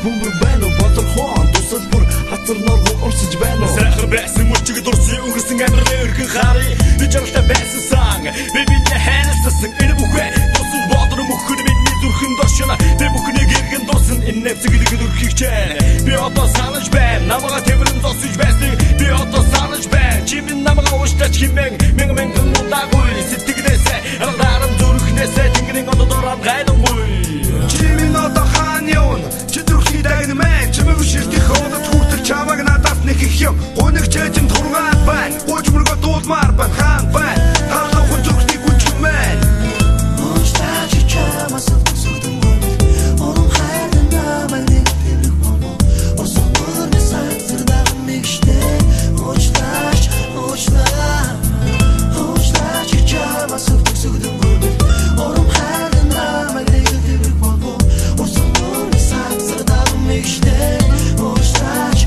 бөмбөр байна уу бодлохон тусал бүр хацарнаар урсаж байна уу сайхан байсан мөчиг дурсан өнгөрсөн амьдралын өргөн хари би жаргалтай байсан сан би бидний хайрласан энэ бүхэ тусал бодор мөхөр миний зүрхэн дошно тэр бүхнийг эргэн дусан энэ нэвцэглэг өрхийг чээ би одоо санаж байна намайга тэмрэн зосж байсан би одоо санаж байна чи минь намайга ууштач химэн мянган удаагүй сэтгэлээсээ аргадарам зүрхнээсээ тэнгэрийн одоороо гайдангуй чи минь одоо хаан явна чи зүрхий дагна мэн чимээ ширтэх хонот хүртэл чамаг надаас нэг их юм гоног чэжин тургаан байна гож мөргө дуулмаар байна хаан байна хаалга хүн зүрхний гүч мэн ууштач чамаас зүгдэн орон хайрын намайг нэг тэрэг болов орсон мөрний сацрдаг мэгштэй ууштач чамаас зүгдэн орон хайрын намайг нэг тэрэг болов орсон мөрний сацрдаг мэгштэй ууштач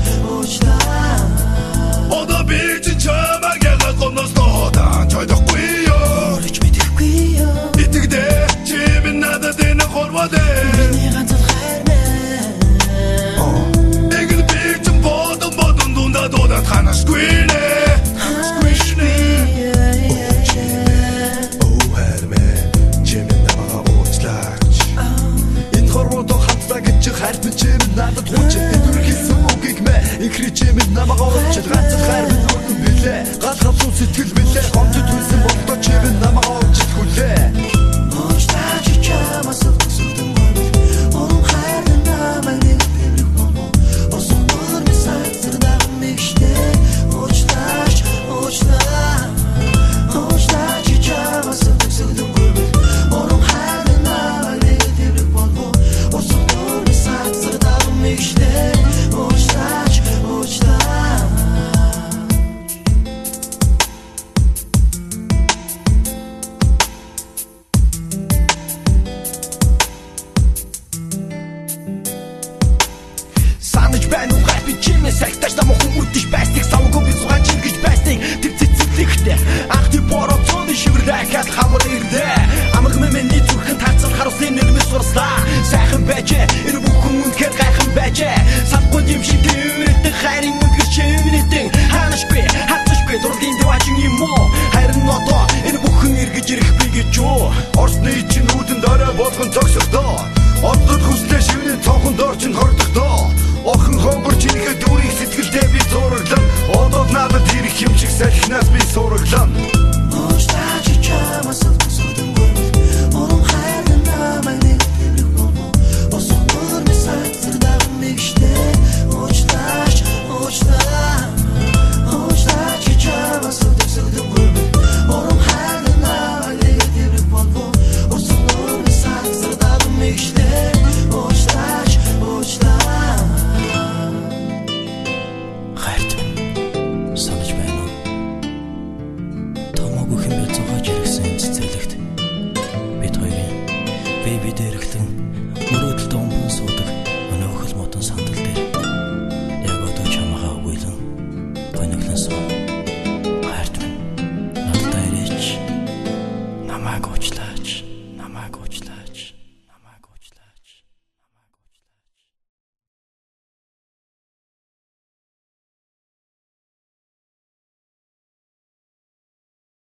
одоо би чамаг яг гоноос тоодан чойдохгүй ёо ч мэдэхгүй ёо итгэдэ чи минь надад энэ хорвоодэ миний ганц хайр мэн эгэл би чим бодон дунда додад ханашгүй нэ хайрт чим надад хүч идэрхийсэн үгийг мэ ихри чим намайг олж ганц хайр минь билээ галхалсан сэтгэл билээ гомд төлсөн болдоо чим намайг олж хүлээ ууштач чамаас зүгдэн орон хайрын намайг нэг тэрэг болов орсон мөрний сацрдаг мэгштэй ууштач чамаас зүгдэн орон хайрын намайг нэг тэрэг болов орсон мөрний сацрдаг мэгштэй ууштач санаж байна уу гайби чимээ сагтаж намайг хүмүүрдэж байсныг савгүй би зугаан чиргэж байсныг тэр цэцэглэхтэй ах ти бороо цоны шиврэхэл хамар ирдэ амраг миний зүрхэн таарцал харуулсан нэрмэс сурслаа сайхан байжээ энэ бүхэн үнэхээр гайхан байжээ савгүй юм шиг өвөрөд хайрын мөнгөс чивнэтэн ханашгүй хаташгүй дурдын дэвачин юм уу хайрын одоо энэ бүхэн эргэж ирэх би гэж юу орсны чинь үүдэн дөрөө болгон цогсохдоо одод хүслээ шивнэн цонхон доор чинь хордохдоо охин хомбор чинийхээ дүүрийг сэтгэлдээ би зураглан одод надад ирэх юм шиг салхинаас би сураглан ууштач чамаас зүгдэн орон хайрын намайг нэг тэрэг болов орсон мөрний сацрдаг мэгштэй ууштач чамаас зүгдэн орон хайрын намайг нэг тэрэг болов орсон мөрний сацрдаг мэгштэй ууштач хайрт санаж байна уу томоогүй хэм бэлцоогож ирсэн цэцэрлэгт бид хоёрын бэби дээрхтэн мөрөөдөлд омбон суудаг өнөөхөл модон сандал дээр яг одоо чамайгаа өгүүлэн гоноглон суу хайрт надад ирээч намайг уучлаач